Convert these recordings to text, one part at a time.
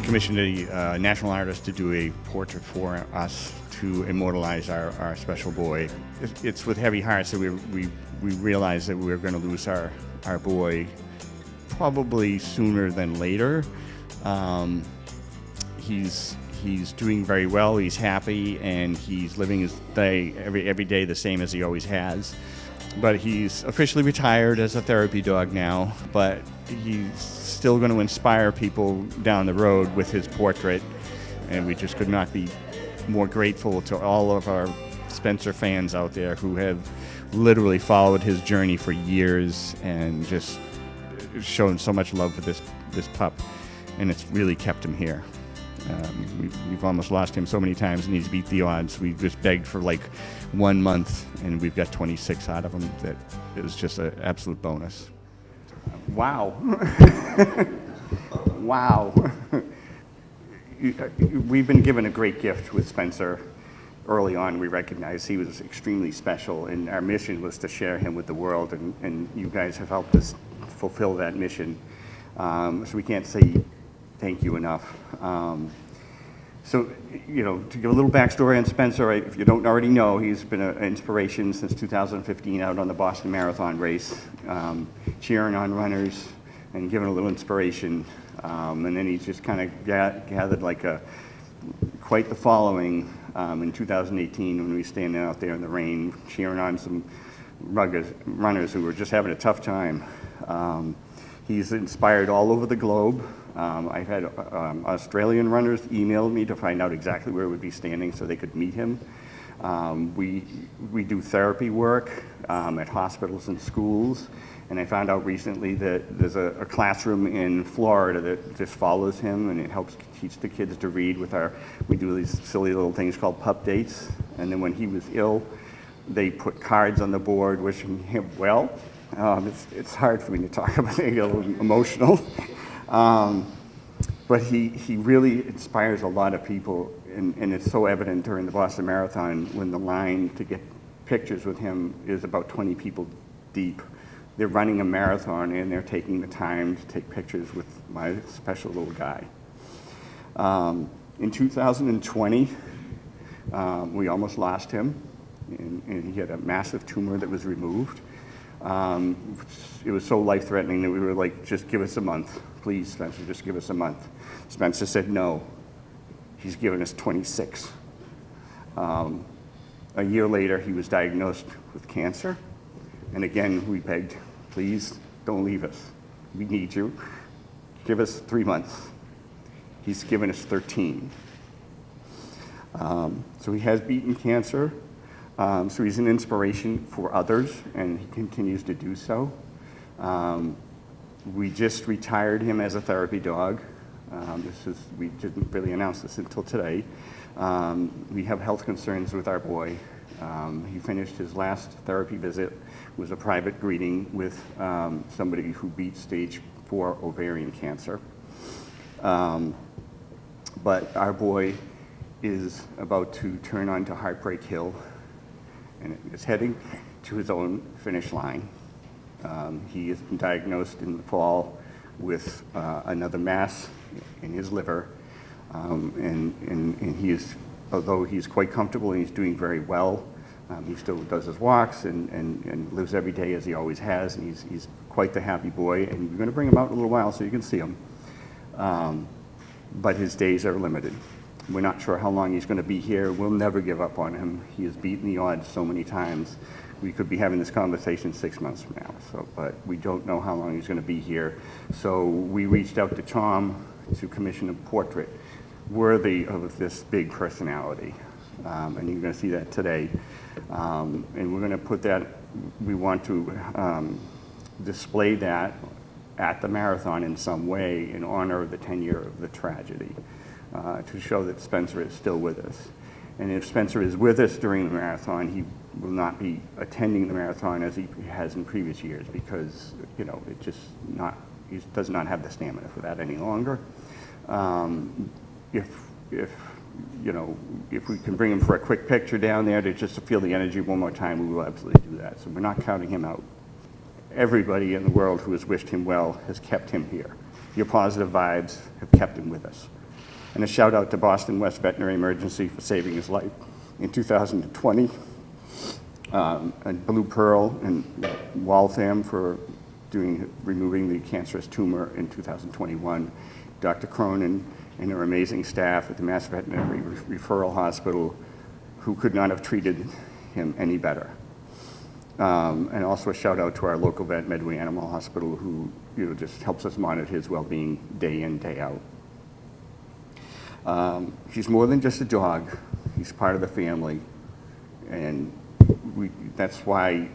commissioned a national artist to do a portrait for us to immortalize our special boy. It's with heavy hearts that we realized that we were going to lose our boy probably sooner than later. He's doing very well, he's happy, and he's living his day every day the same as he always has. But he's officially retired as a therapy dog now, but he's still going to inspire people down the road with his portrait, and we just could not be more grateful to all of our Spencer fans out there who have literally followed his journey for years and just shown so much love for this pup, and it's really kept him here. We've almost lost him so many times, and he's beat the odds. We just begged for like 1 month, and we've got 26 out of him. That it was just an absolute bonus. Wow. Wow. We've been given a great gift with Spencer. Early on, we recognized he was extremely special, and our mission was to share him with the world, and you guys have helped us fulfill that mission. So we can't say thank you enough. So, to give a little backstory on Spencer, if you don't already know, he's been an inspiration since 2015 out on the Boston Marathon race, cheering on runners and giving a little inspiration. And then he's just kind of gathered quite the following in 2018 when we were standing out there in the rain, cheering on some runners who were just having a tough time. He's inspired all over the globe. I've had Australian runners email me to find out exactly where he would be standing so they could meet him. We do therapy work at hospitals and schools, and I found out recently that there's a classroom in Florida that just follows him, and it helps teach the kids to read we do these silly little things called pup dates, and then when he was ill, they put cards on the board wishing him well. It's hard for me to talk about it, I get a little emotional. But he really inspires a lot of people, and it's so evident during the Boston Marathon when the line to get pictures with him is about 20 people deep. They're running a marathon, and they're taking the time to take pictures with my special little guy. In 2020, we almost lost him, and he had a massive tumor that was removed. It was so life-threatening that we were like, just give us a month. Please, Spencer, just give us a month. Spencer said no. He's given us 26. A year later, he was diagnosed with cancer. And again, we begged, please don't leave us. We need you. Give us 3 months. He's given us 13. So he has beaten cancer. So he's an inspiration for others, and he continues to do so. We just retired him as a therapy dog. We didn't really announce this until today. We have health concerns with our boy. He finished his last therapy visit, was a private greeting with somebody who beat stage 4 ovarian cancer. But our boy is about to turn onto Heartbreak Hill, and is heading to his own finish line. He has been diagnosed in the fall with another mass in his liver, and he is, although he's quite comfortable and he's doing very well, he still does his walks and lives every day as he always has, and he's quite the happy boy, and we're going to bring him out in a little while so you can see him. But his days are limited. We're not sure how long he's going to be here. We'll never give up on him. He has beaten the odds so many times. We could be having this conversation 6 months from now, but we don't know how long he's going to be here. So we reached out to Tom to commission a portrait worthy of this big personality. And you're going to see that today. And we're going to put that, we want to display that at the marathon in some way in honor of the 10-year of the tragedy. To show that Spencer is still with us. And if Spencer is with us during the marathon, he will not be attending the marathon as he has in previous years because, it just he does not have the stamina for that any longer. If we can bring him for a quick picture down there just to feel the energy one more time, we will absolutely do that. So we're not counting him out. Everybody in the world who has wished him well has kept him here. Your positive vibes have kept him with us. And a shout out to Boston West Veterinary Emergency for saving his life in 2020. And Blue Pearl and Waltham for removing the cancerous tumor in 2021. Dr. Cronin and her amazing staff at the Mass Veterinary Referral Hospital who could not have treated him any better. And also a shout out to our local vet, Medway Animal Hospital, who just helps us monitor his well-being day in, day out. He's more than just a dog. He's part of the family. And that's why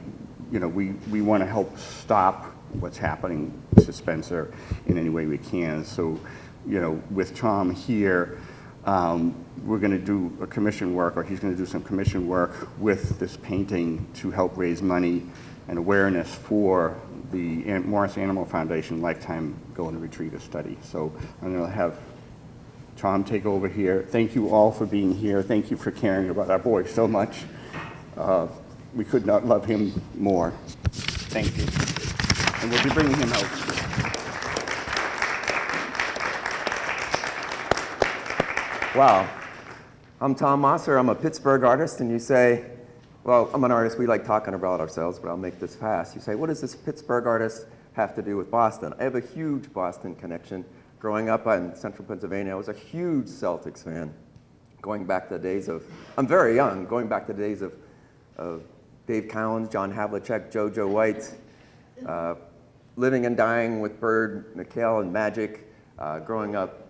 we want to help stop what's happening to Spencer in any way we can. So, with Tom here, we're going to do a commission work, or he's going to do some commission work with this painting to help raise money and awareness for the Morris Animal Foundation Lifetime Golden Retriever Study. So I'm going to have Tom take over here. Thank you all for being here. Thank you for caring about our boy so much. We could not love him more. Thank you. And we'll be bringing him out. Wow. I'm Tom Mosser. I'm a Pittsburgh artist, and you say, well, I'm an artist. We like talking about ourselves, but I'll make this fast. You say, what does this Pittsburgh artist have to do with Boston? I have a huge Boston connection. Growing up in central Pennsylvania, I was a huge Celtics fan. Going back to the days of, I'm very young, going back to the days of Dave Cowens, John Havlicek, JoJo White, living and dying with Bird, McHale, and Magic. Growing up,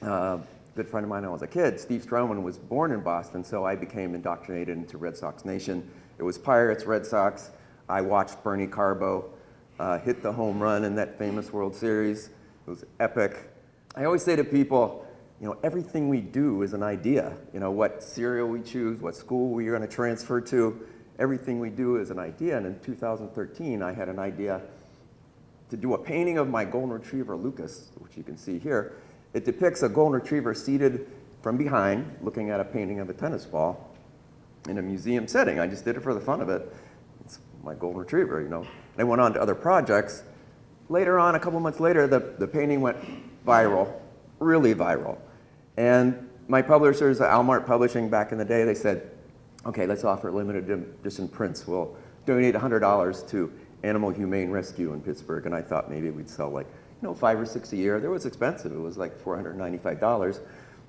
a good friend of mine when I was a kid, Steve Stroman, was born in Boston, so I became indoctrinated into Red Sox Nation. It was Pirates, Red Sox. I watched Bernie Carbo hit the home run in that famous World Series. It was epic. I always say to people, everything we do is an idea. What cereal we choose, what school we're going to transfer to, everything we do is an idea. And in 2013, I had an idea to do a painting of my golden retriever, Lucas, which you can see here. It depicts a golden retriever seated from behind, looking at a painting of a tennis ball in a museum setting. I just did it for the fun of it. It's my golden retriever, I went on to other projects. Later on, a couple months later, the painting went viral, really viral. And my publishers, Almart Publishing back in the day, they said, okay, let's offer limited edition prints. We'll donate $100 to Animal Humane Rescue in Pittsburgh. And I thought maybe we'd sell 5 or 6 a year. It was expensive. It was like $495.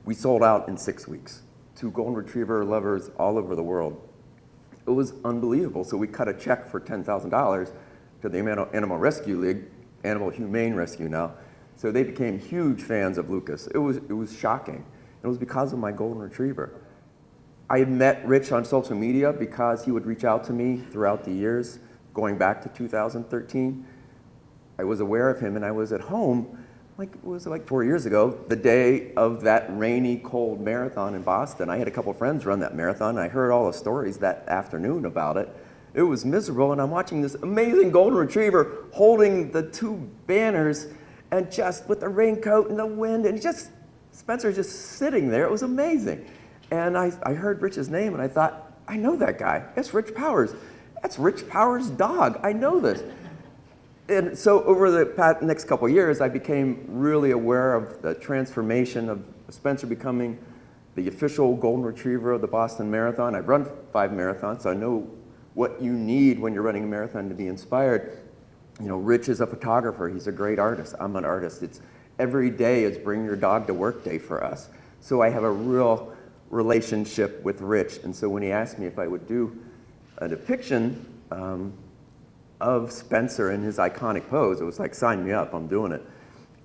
We sold out in 6 weeks to golden retriever lovers all over the world. It was unbelievable. So we cut a check for $10,000 to the Animal Rescue League, Animal Humane Rescue now. So they became huge fans of Lucas. It was shocking. It was because of my golden retriever. I had met Rich on social media because he would reach out to me throughout the years, going back to 2013. I was aware of him, and I was at home, it was 4 years ago, the day of that rainy, cold marathon in Boston. I had a couple friends run that marathon, and I heard all the stories that afternoon about it. It was miserable, and I'm watching this amazing golden retriever holding the two banners, and just with the raincoat and the wind, and Spencer just sitting there. It was amazing. And I heard Rich's name, and I thought, I know that guy. That's Rich Powers. That's Rich Powers' dog. I know this. And so over the next couple of years, I became really aware of the transformation of Spencer becoming the official golden retriever of the Boston Marathon. I've run 5 marathons, so I know what you need when you're running a marathon to be inspired. Rich is a photographer. He's a great artist. I'm an artist. Every day is bring your dog to work day for us. So I have a real relationship with Rich. And so when he asked me if I would do a depiction of Spencer in his iconic pose, it was like, sign me up, I'm doing it.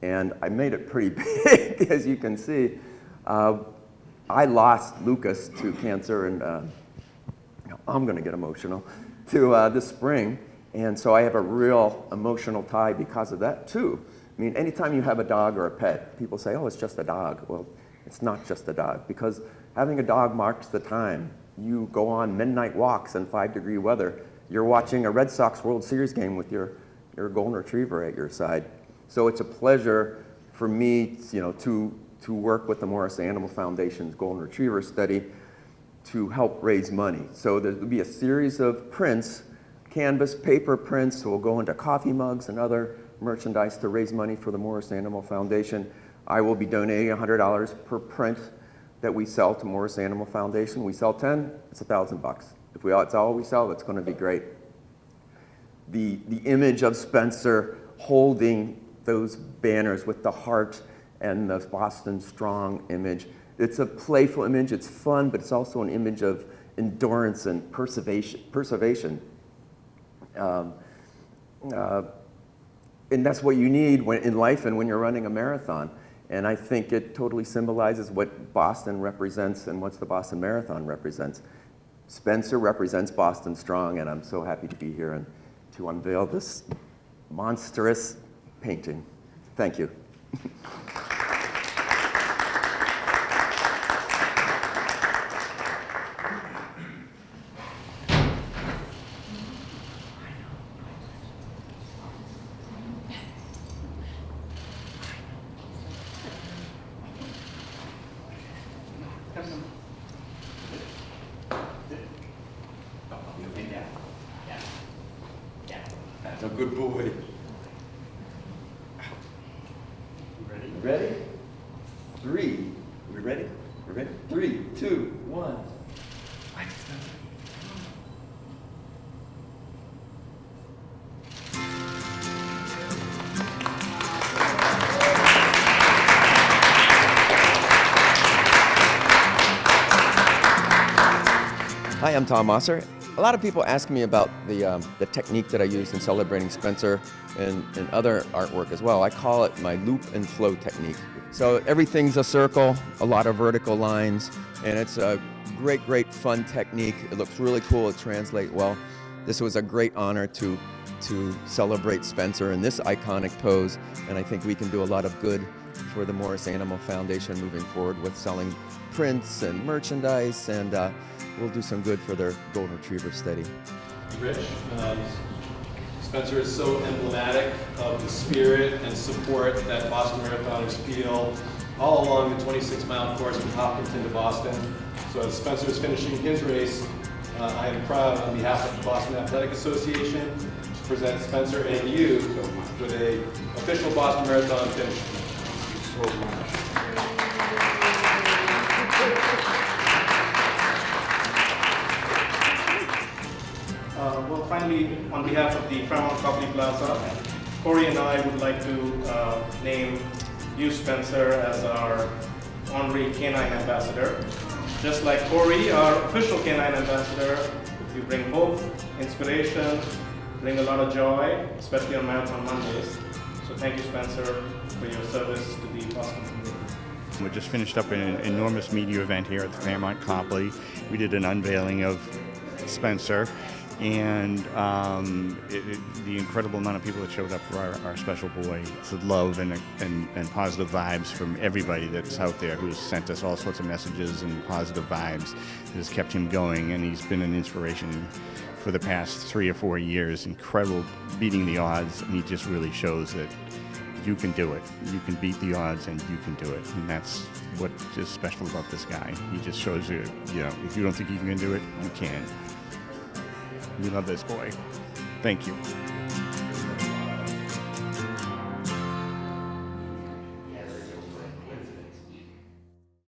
And I made it pretty big, as you can see. I lost Lucas to cancer, and I'm going to get emotional, to this spring. And so I have a real emotional tie because of that, too. Anytime you have a dog or a pet, people say, oh, it's just a dog. Well, it's not just a dog, because having a dog marks the time. You go on midnight walks in 5-degree weather. You're watching a Red Sox World Series game with your golden retriever at your side. So it's a pleasure for me, to work with the Morris Animal Foundation's Golden Retriever Study to help raise money. So there will be a series of prints, canvas, paper prints. So we'll go into coffee mugs and other merchandise to raise money for the Morris Animal Foundation. I will be donating $100 per print that we sell to Morris Animal Foundation. We sell 10, it's $1,000. If that's all we sell, that's going to be great. The image of Spencer holding those banners with the heart and the Boston Strong image, it's a playful image, it's fun, but it's also an image of endurance and perseveration. And that's what you need in life and when you're running a marathon. And I think it totally symbolizes what Boston represents and what the Boston Marathon represents. Spencer represents Boston Strong, and I'm so happy to be here and to unveil this monstrous painting. Thank you. That's a good boy. Ready? Ready? 3. We ready? We're ready? 3, 2, 1. Hi, I'm Tom Mosser. A lot of people ask me about the technique that I use in celebrating Spencer and other artwork as well. I call it my loop and flow technique. So everything's a circle, a lot of vertical lines, and it's a great fun technique. It looks really cool, it translates well. This was a great honor to celebrate Spencer in this iconic pose, and I think we can do a lot of good for the Morris Animal Foundation moving forward with selling prints and merchandise, and we'll do some good for their Golden Retriever steady. Rich, Spencer is so emblematic of the spirit and support that Boston Marathoners feel all along the 26-mile course from Hopkinton to Boston. So as Spencer is finishing his race, I am proud on behalf of the Boston Athletic Association to present Spencer and you with an official Boston Marathon finish. Thank you so much. Well, finally, on behalf of the Fairmont Copley Plaza, Corey and I would like to name you, Spencer, as our honorary canine ambassador. Just like Corey, our official canine ambassador, you bring hope, inspiration, bring a lot of joy, especially on Marathon Mondays. So thank you, Spencer, for your service to the Boston community. We just finished up an enormous media event here at the Fairmont Copley. We did an unveiling of Spencer, and the incredible amount of people that showed up for our special boy. It's the love and positive vibes from everybody that's out there who's sent us all sorts of messages and positive vibes that has kept him going, and he's been an inspiration for the past 3 or 4 years. Incredible, beating the odds, and he just really shows that you can do it. You can beat the odds and you can do it. And that's what is special about this guy. He just shows you, if you don't think you can do it, you can. We love this boy. Thank you.